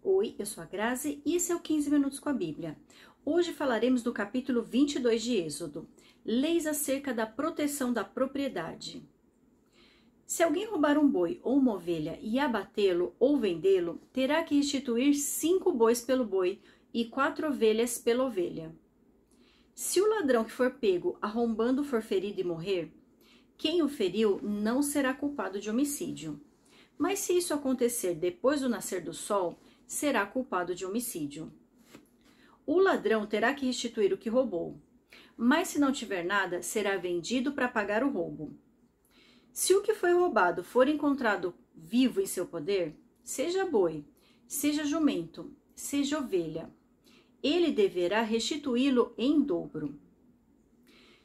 Oi, eu sou a Grazi e esse é o 15 Minutos com a Bíblia. Hoje falaremos do capítulo 22 de Êxodo, leis acerca da proteção da propriedade. Se alguém roubar um boi ou uma ovelha e abatê-lo ou vendê-lo, terá que restituir 5 bois pelo boi e 4 ovelhas pela ovelha. Se o ladrão que for pego arrombando for ferido e morrer, quem o feriu não será culpado de homicídio. Mas se isso acontecer depois do nascer do sol, será culpado de homicídio. O ladrão terá que restituir o que roubou, mas se não tiver nada, será vendido para pagar o roubo. Se o que foi roubado for encontrado vivo em seu poder, seja boi, seja jumento, seja ovelha, ele deverá restituí-lo em dobro.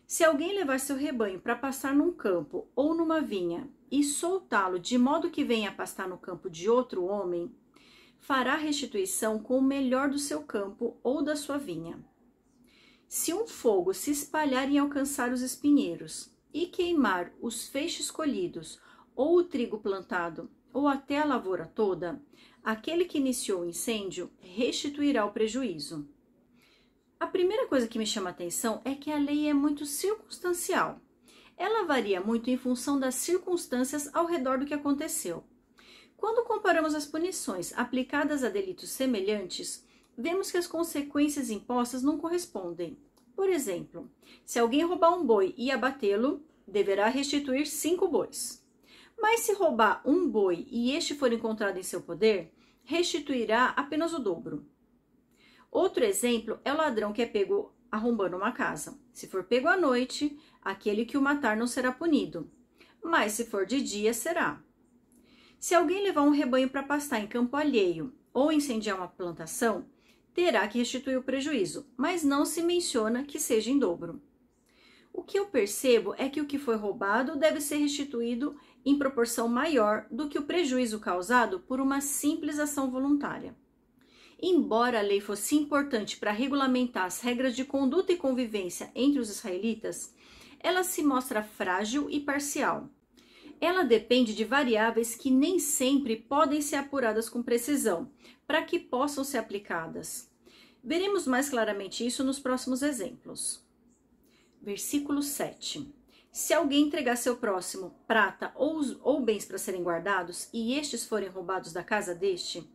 Se alguém levar seu rebanho para pastar num campo ou numa vinha e soltá-lo de modo que venha pastar no campo de outro homem, fará restituição com o melhor do seu campo ou da sua vinha. Se um fogo se espalhar e alcançar os espinheiros e queimar os feixes colhidos ou o trigo plantado ou até a lavoura toda, aquele que iniciou o incêndio restituirá o prejuízo. A primeira coisa que me chama a atenção é que a lei é muito circunstancial. Ela varia muito em função das circunstâncias ao redor do que aconteceu. Quando comparamos as punições aplicadas a delitos semelhantes, vemos que as consequências impostas não correspondem. Por exemplo, se alguém roubar um boi e abatê-lo, deverá restituir 5 bois. Mas se roubar um boi e este for encontrado em seu poder, restituirá apenas o dobro. Outro exemplo é o ladrão que é pego arrombando uma casa. Se for pego à noite, aquele que o matar não será punido, mas se for de dia, será. Se alguém levar um rebanho para pastar em campo alheio ou incendiar uma plantação, terá que restituir o prejuízo, mas não se menciona que seja em dobro. O que eu percebo é que o que foi roubado deve ser restituído em proporção maior do que o prejuízo causado por uma simples ação voluntária. Embora a lei fosse importante para regulamentar as regras de conduta e convivência entre os israelitas, ela se mostra frágil e parcial. Ela depende de variáveis que nem sempre podem ser apuradas com precisão, para que possam ser aplicadas. Veremos mais claramente isso nos próximos exemplos. Versículo 7. Se alguém entregar seu próximo prata ou bens para serem guardados, e estes forem roubados da casa deste,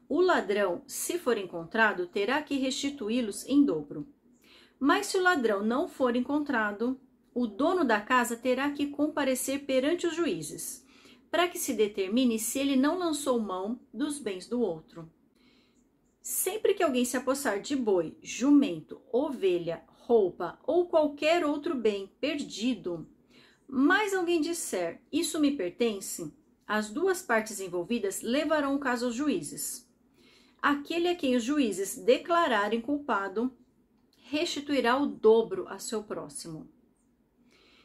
o ladrão, se for encontrado, terá que restituí-los em dobro. Mas se o ladrão não for encontrado, o dono da casa terá que comparecer perante os juízes, para que se determine se ele não lançou mão dos bens do outro. Sempre que alguém se apossar de boi, jumento, ovelha, roupa ou qualquer outro bem perdido, mas alguém disser, isso me pertence, as duas partes envolvidas levarão o caso aos juízes. Aquele a quem os juízes declararem culpado, restituirá o dobro a seu próximo.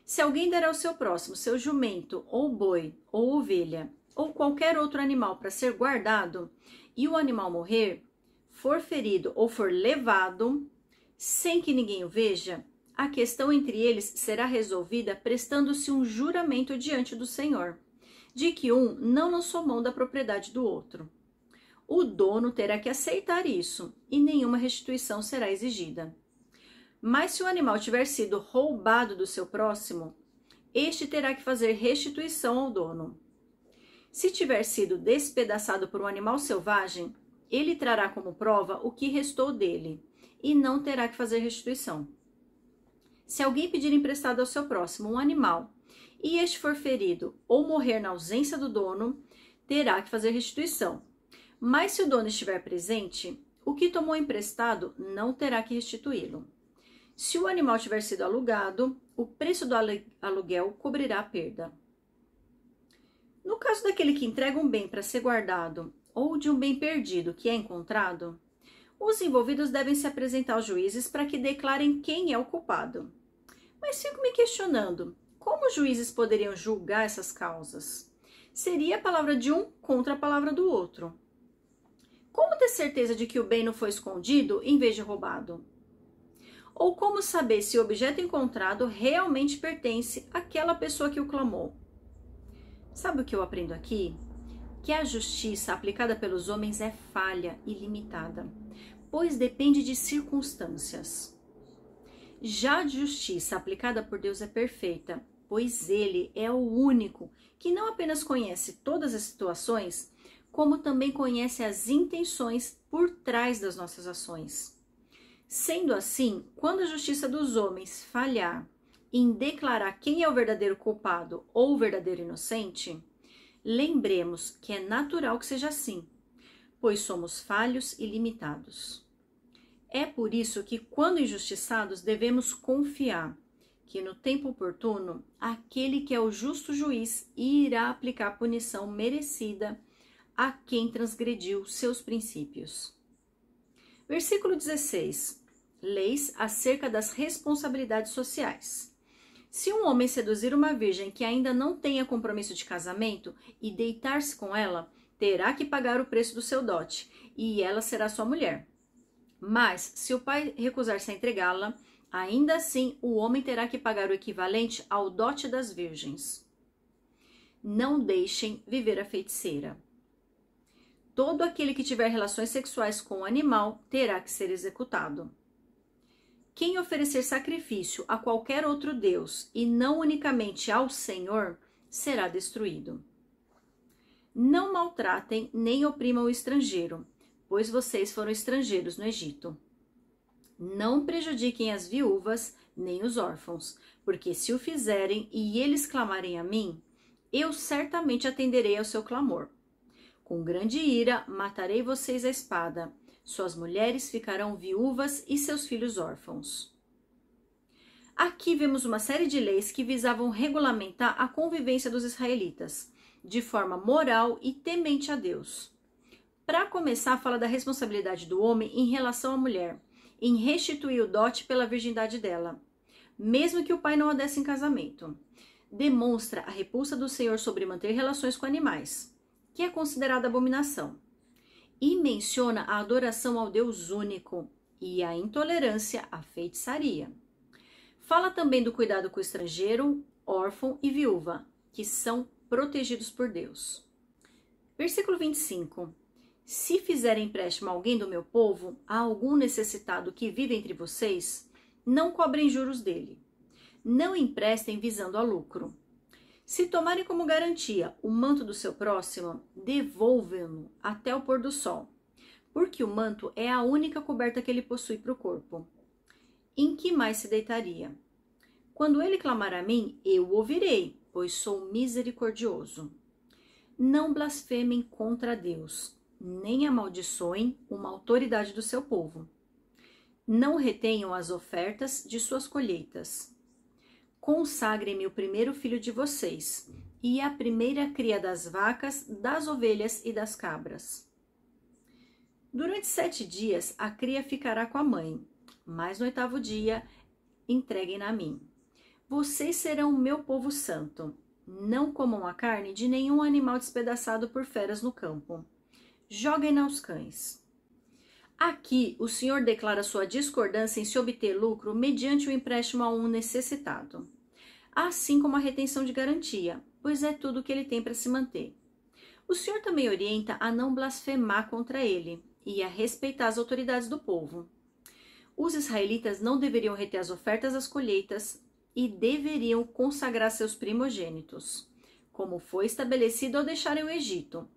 Se alguém der ao seu próximo seu jumento, ou boi, ou ovelha, ou qualquer outro animal para ser guardado, e o animal morrer, for ferido ou for levado, sem que ninguém o veja, a questão entre eles será resolvida prestando-se um juramento diante do Senhor, de que um não lançou mão da propriedade do outro. O dono terá que aceitar isso e nenhuma restituição será exigida. Mas se o animal tiver sido roubado do seu próximo, este terá que fazer restituição ao dono. Se tiver sido despedaçado por um animal selvagem, ele trará como prova o que restou dele e não terá que fazer restituição. Se alguém pedir emprestado ao seu próximo um animal e este for ferido ou morrer na ausência do dono, terá que fazer restituição. Mas se o dono estiver presente, o que tomou emprestado não terá que restituí-lo. Se o animal tiver sido alugado, o preço do aluguel cobrirá a perda. No caso daquele que entrega um bem para ser guardado ou de um bem perdido que é encontrado, os envolvidos devem se apresentar aos juízes para que declarem quem é o culpado. Mas fico me questionando, como os juízes poderiam julgar essas causas? Seria a palavra de um contra a palavra do outro. Como ter certeza de que o bem não foi escondido em vez de roubado? Ou como saber se o objeto encontrado realmente pertence àquela pessoa que o clamou? Sabe o que eu aprendo aqui? que a justiça aplicada pelos homens é falha e limitada, pois depende de circunstâncias. Já a justiça aplicada por Deus é perfeita, pois Ele é o único que não apenas conhece todas as situações, como também conhece as intenções por trás das nossas ações. Sendo assim, quando a justiça dos homens falhar em declarar quem é o verdadeiro culpado ou o verdadeiro inocente, lembremos que é natural que seja assim, pois somos falhos e limitados. É por isso que, quando injustiçados, devemos confiar que no tempo oportuno, aquele que é o justo juiz irá aplicar a punição merecida a quem transgrediu seus princípios. Versículo 16. Leis acerca das responsabilidades sociais. Se um homem seduzir uma virgem que ainda não tenha compromisso de casamento e deitar-se com ela, terá que pagar o preço do seu dote, e ela será sua mulher. Mas, se o pai recusar-se a entregá-la, ainda assim o homem terá que pagar o equivalente ao dote das virgens. Não deixem viver a feiticeira. Todo aquele que tiver relações sexuais com o animal terá que ser executado. Quem oferecer sacrifício a qualquer outro Deus e não unicamente ao Senhor, será destruído. Não maltratem nem oprimam o estrangeiro, pois vocês foram estrangeiros no Egito. Não prejudiquem as viúvas nem os órfãos, porque se o fizerem e eles clamarem a mim, eu certamente atenderei ao seu clamor. Com grande ira matarei vocês à espada, suas mulheres ficarão viúvas e seus filhos órfãos. Aqui vemos uma série de leis que visavam regulamentar a convivência dos israelitas, de forma moral e temente a Deus. Para começar, fala da responsabilidade do homem em relação à mulher, em restituir o dote pela virgindade dela, mesmo que o pai não a desse em casamento. Demonstra a repulsa do Senhor sobre manter relações com animais, que é considerada abominação. E menciona a adoração ao Deus único e a intolerância à feitiçaria. Fala também do cuidado com o estrangeiro, órfão e viúva, que são protegidos por Deus. Versículo 25. Se fizerem empréstimo a alguém do meu povo, a algum necessitado que vive entre vocês, não cobrem juros dele. Não emprestem visando a lucro. Se tomarem como garantia o manto do seu próximo, devolvam-no até o pôr do sol, porque o manto é a única coberta que ele possui para o corpo. Em que mais se deitaria? Quando ele clamar a mim, eu o ouvirei, pois sou misericordioso. Não blasfemem contra Deus, nem amaldiçoem uma autoridade do seu povo. Não retenham as ofertas de suas colheitas. Consagrem-me o primeiro filho de vocês, e a primeira cria das vacas, das ovelhas e das cabras. Durante 7 dias a cria ficará com a mãe, mas no 8º dia entreguem-na a mim. Vocês serão o meu povo santo. Não comam a carne de nenhum animal despedaçado por feras no campo. Joguem-na aos cães. Aqui, o Senhor declara sua discordância em se obter lucro mediante o empréstimo a um necessitado, assim como a retenção de garantia, pois é tudo o que ele tem para se manter. O Senhor também orienta a não blasfemar contra ele e a respeitar as autoridades do povo. Os israelitas não deveriam reter as ofertas das colheitas e deveriam consagrar seus primogênitos, como foi estabelecido ao deixarem o Egito,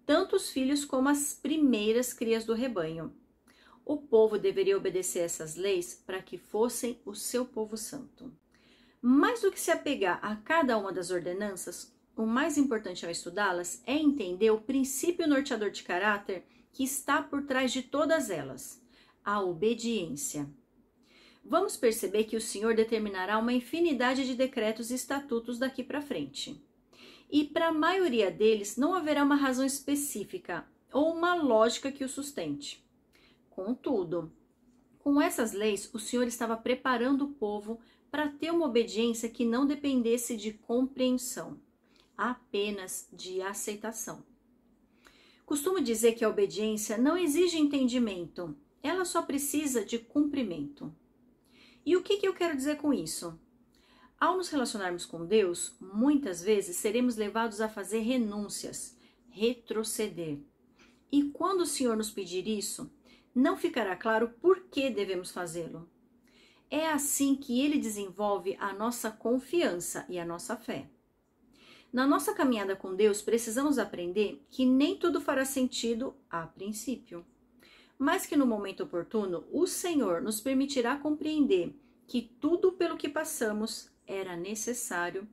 tanto os filhos como as primeiras crias do rebanho. O povo deveria obedecer essas leis para que fossem o seu povo santo. Mais do que se apegar a cada uma das ordenanças, o mais importante ao estudá-las é entender o princípio norteador de caráter que está por trás de todas elas, a obediência. Vamos perceber que o Senhor determinará uma infinidade de decretos e estatutos daqui para frente. E para a maioria deles não haverá uma razão específica ou uma lógica que o sustente. Contudo, com essas leis, o Senhor estava preparando o povo para ter uma obediência que não dependesse de compreensão, apenas de aceitação. Costumo dizer que a obediência não exige entendimento, ela só precisa de cumprimento. E o que eu quero dizer com isso? Ao nos relacionarmos com Deus, muitas vezes seremos levados a fazer renúncias, retroceder. E quando o Senhor nos pedir isso, não ficará claro por que devemos fazê-lo. É assim que ele desenvolve a nossa confiança e a nossa fé. Na nossa caminhada com Deus, precisamos aprender que nem tudo fará sentido a princípio, mas que no momento oportuno, o Senhor nos permitirá compreender que tudo pelo que passamos era necessário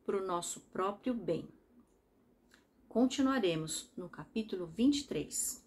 para o nosso próprio bem. Continuaremos no capítulo 23.